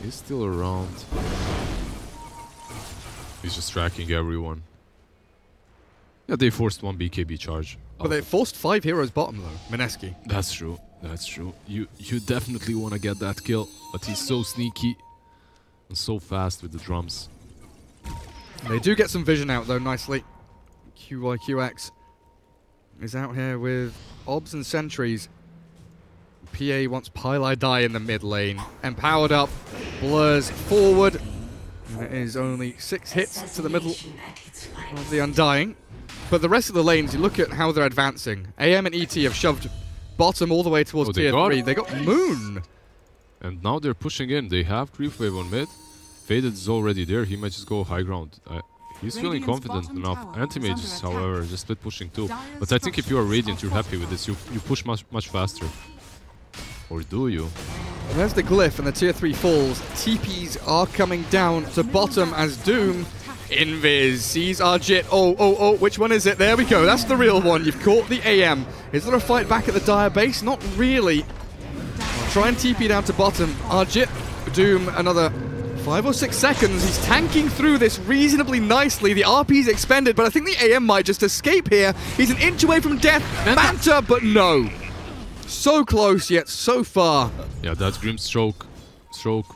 He's still around. He's just tracking everyone. Yeah, they forced one BKB charge.
But they forced 5 heroes bottom, though. Mineski.
That's true. That's true. You definitely want to get that kill, but he's so sneaky and so fast with the drums.
They do get some vision out, though, nicely. QYQX is out here with obs and sentries. PA wants Pili Die in the mid lane. Empowered up, blurs forward. And it is only 6 hits to the middle of the Undying. But the rest of the lanes, you look at how they're advancing. AM and ET have shoved bottom all the way towards
Oh, they
tier
got
3.
it.
They got Moon.
And now they're pushing in. They have creep wave on mid. Faded is already there. He might just go high ground. He's feeling
Radiant's
confident
bottom
enough.
tower is
Anti-mages,
under
however,
attack.
just split pushing too.
Dire's
But I think if you are
structures
Radiant,
are
you're happy with this. You push much faster. Or do you?
And there's the glyph and the tier 3 falls. TPs are coming down to bottom as Doom. Invis sees Arjit. Oh, which one is it? There we go. That's the real one. You've caught the AM. Is there a fight back at the Dire base? Not really. Try and TP down to bottom. Arjit, Doom, another 5 or 6 seconds. He's tanking through this reasonably nicely. The RP's expended, but I think the AM might just escape here. He's an inch away from death. Manta, but no. So close, yet so far.
Yeah, that Grim stroke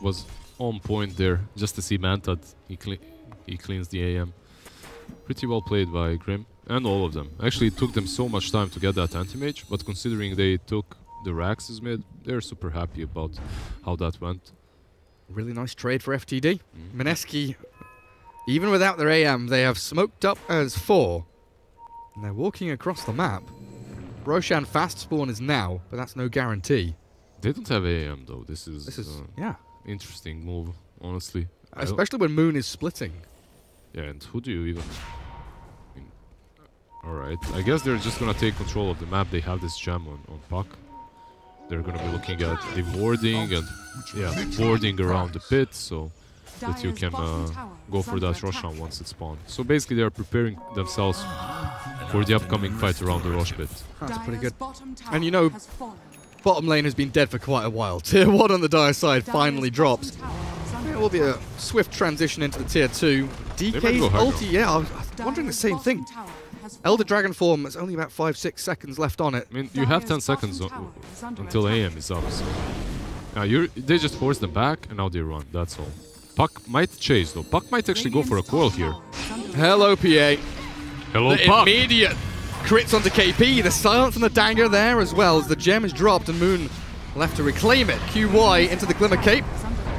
was on point there. Just to see Mantad, he cleans the AM. Pretty well played by Grim and all of them. Actually, it took them so much time to get that anti-mage, but considering they took the Rax's mid, they're super happy about how that went.
Really nice trade for FTD. Mineski, even without their AM, they have smoked up as 4. And they're walking across the map. Roshan fast spawn is now, but that's no guarantee.
They don't have AM though. This is
Yeah.
interesting move, honestly. I don't-
Especially when Moon is splitting.
Yeah, and who do you even... Alright, I guess they're just gonna take control of the map. They have this gem on Puck. They're gonna be looking at the warding and boarding around the pit, so that you
Dire's
can
bottom tower
go
is
for
under
that
attack.
Roshan once it's spawned. So basically they're preparing themselves for the upcoming fight around the Rosh pit.
That's pretty
Dire's
good.
bottom tower
And you know,
has fallen.
bottom lane has been dead for quite a while. Tier 1 on the Dire side finally
Dire's
drops.
bottom tower is under
It will be a
attack.
swift transition into the tier 2.
might
DK's
go high
ulti, yeah, I was wondering the
Dire's
same thing.
bottom tower has
Elder
fallen.
Dragon form, there's only about 5-6 seconds left on it.
I mean, you have 10
Dire's
seconds
bottom tower is under
until
attack.
AM is up, so... they just force them back, and now they run, that's all. Puck might chase, though. Puck might actually go for a
Radiant's
coil
bottom
here.
tower is under
Hello, PA.
Hello,
The immediate crits onto KP. The silence and the dagger there as well as the gem is dropped and Moon left to reclaim it. QY into the Glimmer Cape,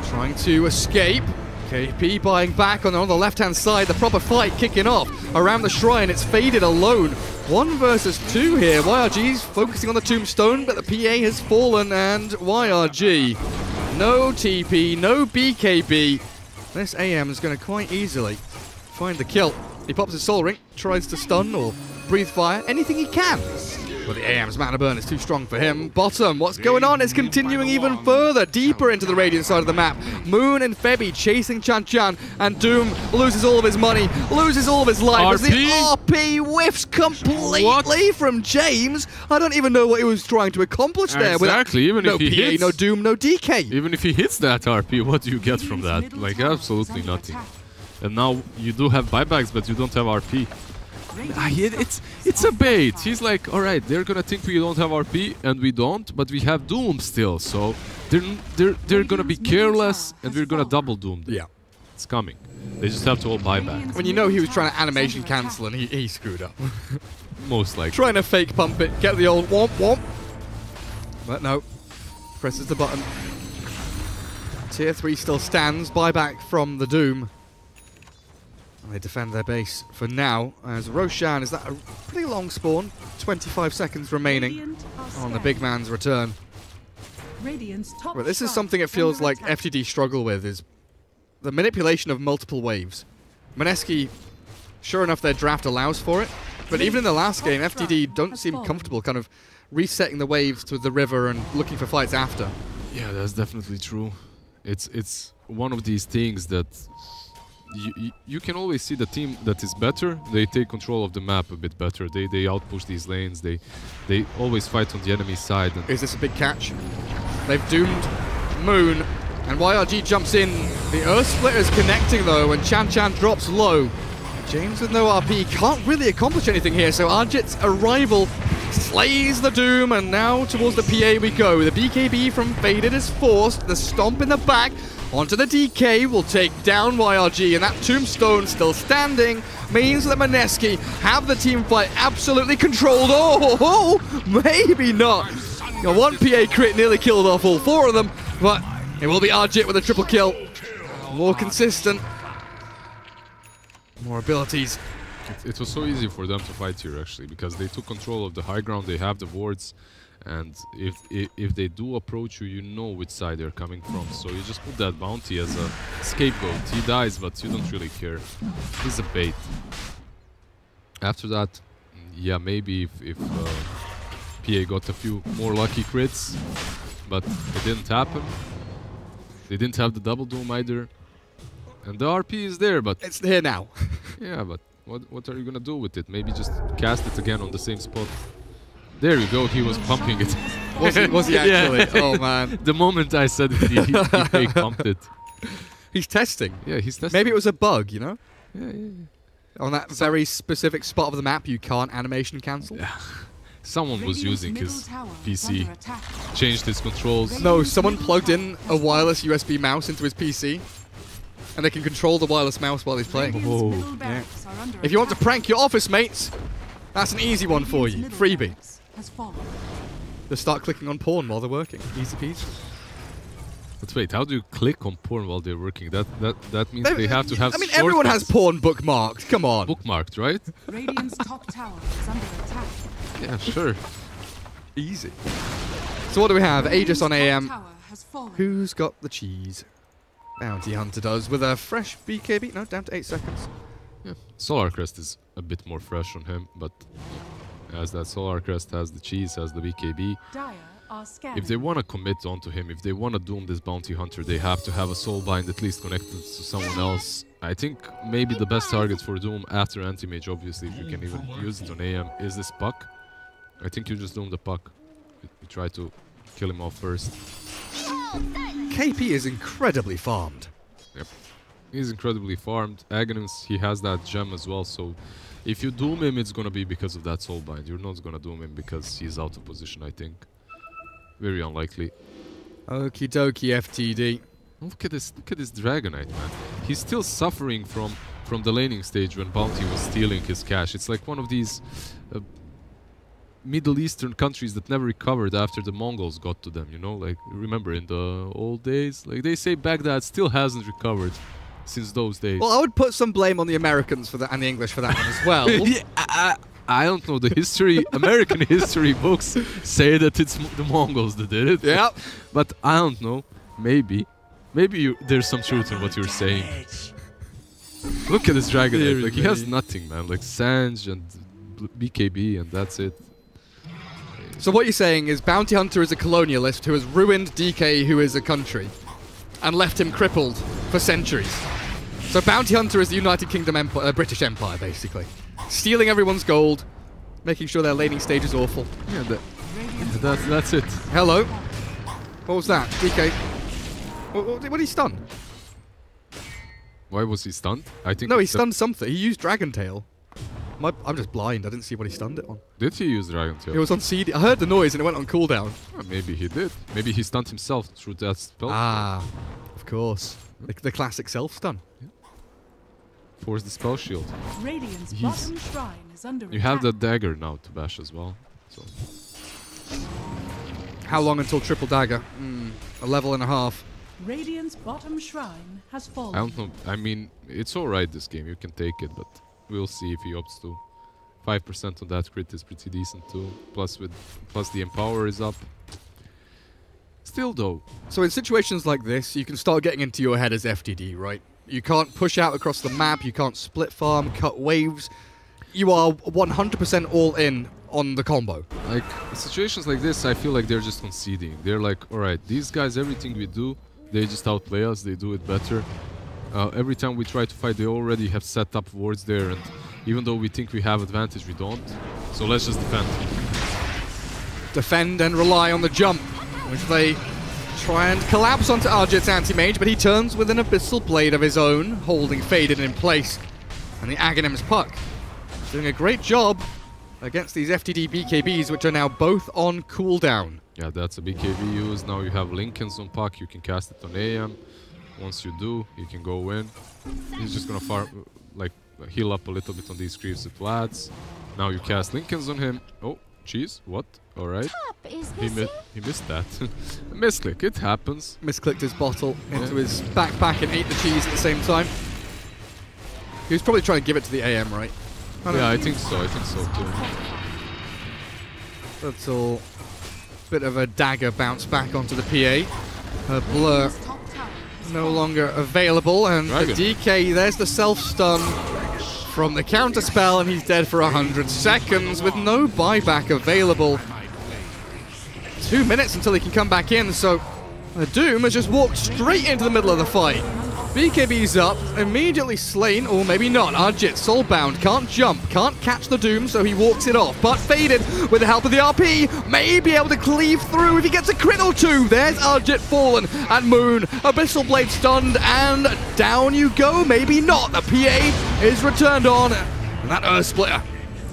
trying to escape. KP buying back on the left-hand side. The proper fight kicking off around the shrine. It's Faded alone. 1 versus 2 here. YRG's focusing on the tombstone, but the PA has fallen and YRG. No TP, no BKB. This AM is going to quite easily find the kill. He pops his soul ring, tries to stun or breathe fire, anything he can. But the AM's mana burn is too strong for him. Bottom, what's going on? It's continuing even further, deeper into the Radiant side of the map. Moon and Febby chasing Chan Chan, and Doom loses all of his money, loses all of his life as the RP whiffs completely from James. I don't even know what he was trying to accomplish there.
Exactly, even
no
if he
PA,
hits...
no Doom, no DK.
Even if he hits that RP, what do you get from that?
Middle
Like,
tower is
absolutely
under
nothing.
attack.
And now you do have buybacks, but you don't have RP.
Radiant's
It's a bait. He's like, alright, they're gonna think we don't have RP, and we don't, but we have Doom still, so they're gonna be careless, and we're gonna double Doom them.
Yeah.
It's coming. They just have to all buy back.
When you know he was trying to animation cancel and he screwed up.
Most likely.
Trying to fake pump it, get the old womp womp. But no. Presses the button. Tier 3 still stands. Buyback from the Doom. And they defend their base for now. As Roshan, is that a pretty long spawn? 25 seconds remaining
Radiant are
on the
scared.
big man's return.
Radiant's top
Well, this is
shrine
something it
is
feels
under
like
attack.
FTD struggle with, is the manipulation of multiple waves. Mineski, sure enough, their draft allows for it, but even in the last game, FTD don't seem comfortable kind of resetting the waves to the river and looking for fights after.
Yeah, that's definitely true. It's one of these things that you can always see the team that is better. They take control of the map a bit better. They outpush these lanes. They always fight on the enemy side. And
Is this a big catch? They've doomed Moon, and YRG jumps in. The Earth Splitter is connecting though, and Chan Chan drops low. James with no RP can't really accomplish anything here, so Arjit's arrival slays the Doom, and now towards the PA we go. The BKB from Faded is forced. The stomp in the back onto the DK will take down YRG, and that Tombstone still standing means that Mineski have the team fight absolutely controlled. Oh, maybe not. One PA crit nearly killed off all four of them, but it will be Arjit with a triple kill. More consistent. More abilities.
it was so easy for them to fight here actually, because they took control of the high ground. They have the wards, and if they do approach you, you know which side they're coming from. So you just put that bounty as a scapegoat. He dies, but you don't really care. He's a bait. After that, yeah, maybe if PA got a few more lucky crits, but it didn't happen. They didn't have the double doom either. And the RP is there, but
It's here now.
yeah, but what are you gonna do with it? Maybe just cast it again on the same spot. There you go, he was pumping it.
Was he
Yeah.
actually? Oh man.
The moment I said it, he fake pumped it.
He's testing.
Yeah, he's testing.
Maybe it was a bug, you know?
Yeah.
On that very specific spot of the map you can't animation cancel.
Someone was
Radiant's
using
middle
his
tower is
PC,
under attack.
changed his controls.
No, someone plugged in a wireless USB mouse into his PC, and they can control the wireless mouse while he's playing.
Radiant's
Oh.
middle barracks are under
If you want to
attack.
prank your office mates, that's an easy one for you.
Radiant's middle
Freebie.
barracks has fallen.
Just start clicking on porn while they're working. Easy peasy.
But wait, how do you click on porn while they're working? That means they have to have
I mean, everyone has
shortcuts.
porn bookmarked. Come on.
Bookmarked, right?
Radiant's top tower is under attack.
Yeah, sure.
Easy. So what do we have? Aegis on
Radiant's
AM.
top tower has fallen.
Who's got the cheese? Bounty Hunter does with a fresh BKB. No, down to 8 seconds.
Yeah. Solar Crest is a bit more fresh on him, but as that Solar Crest has the cheese, has the BKB.
Dire are scanning.
If they want to commit onto him, if they want to doom this Bounty Hunter, they have to have a Soulbind at least connected to someone else. I think maybe the best target for Doom after Anti-Mage, obviously, if you can even use it on AM, is this Puck. I think you just doom the Puck. You try to kill him off first.
KP is incredibly farmed.
He's incredibly farmed. Aghanim, he has that gem as well, so if you doom him, it's gonna be because of that Soulbind. You're not gonna doom him because he's out of position, I think. Very unlikely.
Okie dokie, FTD.
Look at this Dragonite, man. He's still suffering from the laning stage when Bounty was stealing his cash. It's like one of these Middle Eastern countries that never recovered after the Mongols got to them, you know? Like, remember in the old days? Like, they say Baghdad still hasn't recovered since those days.
Well, I would put some blame on the Americans for that and the English for that one as well.
Yeah, I don't know. The history, American history books say that it's the Mongols that did it.
Yeah.
But I don't know. Maybe there's some truth in what you're saying. Look at this Dragonite. Like, he has nothing, man. Like, Sanj and BKB, and that's it.
So what you're saying is Bounty Hunter is a colonialist who has ruined DK, who is a country, and left him crippled for centuries. So Bounty Hunter is the United Kingdom Empire, British Empire, basically. Stealing everyone's gold, making sure their laning stage is awful.
Yeah, that's it.
Hello? What was that? DK? What did he stun?
Why was he stunned? I think.
No, he
it's
stunned something. He used Dragon Tail. I'm just blind. I didn't see what he stunned it on.
Did he use Dragon Tail?
It was on CD. I heard the noise and it went on cooldown.
Maybe he did. Maybe he stunned himself through that spell.
Ah, of course. The classic self-stun.
Force the spell shield.
Radiant's
He's-
bottom shrine is under
You
attack.
have the dagger now to bash as well. So
How long until triple dagger? A level and a half.
Radiant's bottom shrine has fallen.
I don't know. I mean, it's alright this game. You can take it, but we'll see if he opts to. 5% on that crit is pretty decent too. Plus the empower is up. still though.
So in situations like this, you can start getting into your head as FTD, right? You can't push out across the map, you can't split farm, cut waves. You are 100% all in on the combo.
Like, situations like this, I feel like they're just conceding. They're like, alright, these guys, everything we do, they just outplay us, they do it better. Every time we try to fight, they already have set up wards there, and even though we think we have advantage, we don't. So let's just defend.
Defend and rely on the jump, which they try and collapse onto Arjit's anti-mage, but he turns with an Abyssal Blade of his own, holding Faded in place. And the Aghanim's Puck doing a great job against these FTD BKBs, which are now both on cooldown.
Yeah, that's a BKB used. Now you have Linken's on Puck, you can cast it on AM. Once you do, you can go in. He's just gonna heal up a little bit on these creeps with Vlads. Now you cast Linken's on him. Oh, jeez, what? Alright. He missed that. Misclick, it happens.
Misclicked his bottle into his backpack and ate the cheese at the same time. He was probably trying to give it to the AM, right?
Yeah, I think so too.
That's all. Bit of a dagger bounce back onto the PA. Her blur no longer available, and the DK, there's the self-stun from the counterspell, and he's dead for 100 seconds with no buyback available. 2 minutes until he can come back in, so the Doom has just walked straight into the middle of the fight. BKB's up, immediately slain, or maybe not. Arjit, soulbound, can't jump, can't catch the Doom, so he walks it off. But Faded, with the help of the RP, may be able to cleave through if he gets a crit or two. There's Arjit fallen, and Moon, Abyssal Blade stunned, and down you go, maybe not. The PA is returned on, and that Earth Splitter.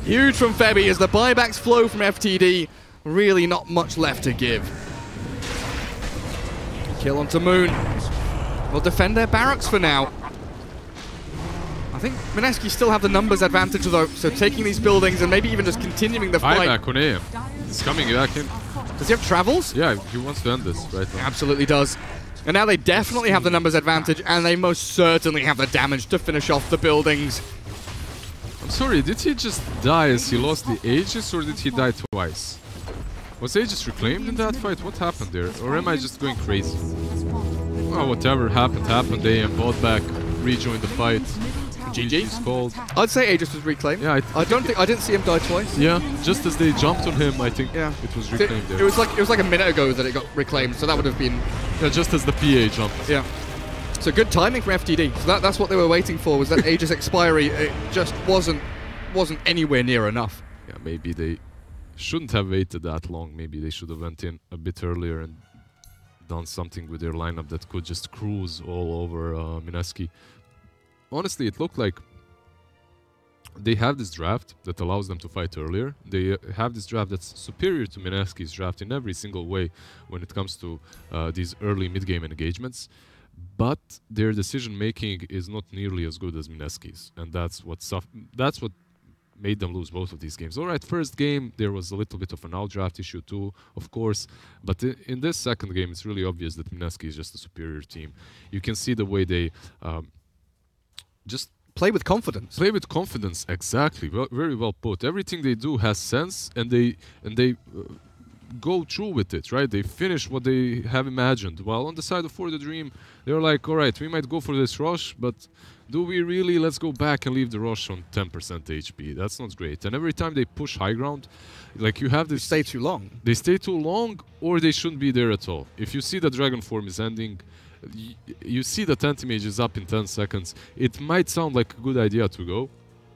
Huge from Febby as the buybacks flow from FTD. Really not much left to give. Kill onto Moon. Will defend their barracks for now. I think Mineski still have the numbers advantage though, so taking these buildings and maybe even just continuing the fight.
Buyback on AM. He's coming back in.
Does he have travels?
Yeah, he wants to end this right now.
Absolutely does. And now they definitely have the numbers advantage, and they most certainly have the damage to finish off the buildings.
I'm sorry, did he just die as he lost the Aegis, or did he die twice? Was Aegis reclaimed in that fight? What happened there? Or am I just going crazy? Oh, whatever happened. AM bought back, rejoined the fight. GG's called.
I'd say Aegis was reclaimed.
Yeah,
I didn't see him die twice.
Yeah, just as they jumped on him, I think it was reclaimed there.
It was like a minute ago that it got reclaimed, so that would have been
just as the PA jumped.
Yeah. So good timing from FTD. So that's what they were waiting for, was that Aegis expiry. It just wasn't anywhere near enough.
Yeah, maybe they shouldn't have waited that long. Maybe they should have went in a bit earlier and done something with their lineup that could just cruise all over Mineski. Honestly, it looked like they have this draft that allows them to fight earlier. They have this draft that's superior to Mineski's draft in every single way when it comes to these early mid-game engagements. But their decision-making is not nearly as good as Mineski's, and that's what made them lose both of these games. All right, first game, there was a little bit of an outdraft issue too, of course, but in this second game, it's really obvious that Mineski is just a superior team. You can see the way they just
play with confidence.
Play with confidence, exactly. Well, very well put. Everything they do has sense, and they go through with it, right? They finish what they have imagined. While on the side of For the Dream, they're like, all right, we might go for this rush, but do we really? Let's go back and leave the rush on 10% HP. That's not great. And every time they push high ground, like you have this...
They stay too long.
They stay too long, or they shouldn't be there at all. If you see the Dragon form is ending, you see that anti-mage is up in 10 seconds, it might sound like a good idea to go,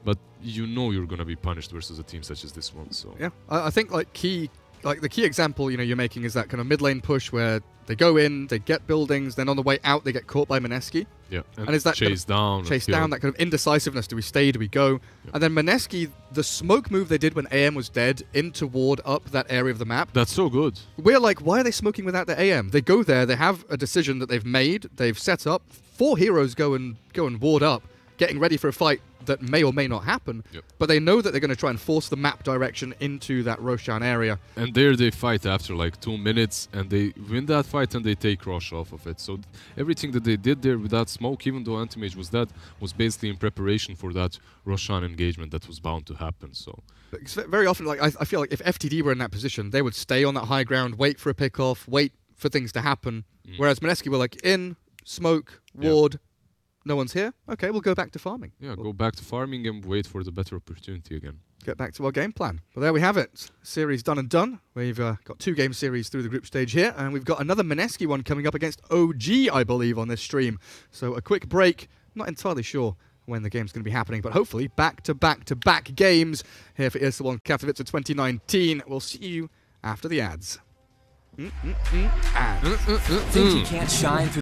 but you know you're going to be punished versus a team such as this one. So
yeah, I think the key example you're making is that kind of mid lane push where they go in, they get buildings, then on the way out they get caught by Mineski.
Yeah,
and is that
chase down,
that kind of indecisiveness? Do we stay? Do we go? Yeah. And then Mineski, the smoke move they did when AM was dead into ward up that area of the map.
That's so good.
We're like, why are they smoking without the AM? They go there, they have a decision that they've made, they've set up. 4 heroes go and ward up, getting ready for a fight that may or may not happen, but they know that they're going to try and force the map direction into that Roshan area.
And there they fight after like 2 minutes, and they win that fight and they take Rosh off of it. So everything that they did there with that smoke, even though Anti-Mage was dead, was basically in preparation for that Roshan engagement that was bound to happen. So
very often, like I feel like if FTD were in that position, they would stay on that high ground, wait for a pick-off, wait for things to happen. Whereas Mineski were like, in, smoke, ward, no one's here. Okay, we'll go back to farming.
Yeah, go back to farming and wait for the better opportunity again.
Get back to our game plan. Well, there we have it. Series done and done. We've got 2 game series through the group stage here, and we've got another Mineski one coming up against OG, I believe, on this stream. So a quick break. Not entirely sure when the game's going to be happening, but hopefully back-to-back-to-back games here for ESL One Katowice 2019. We'll see you after the ads.
Think you can't shine through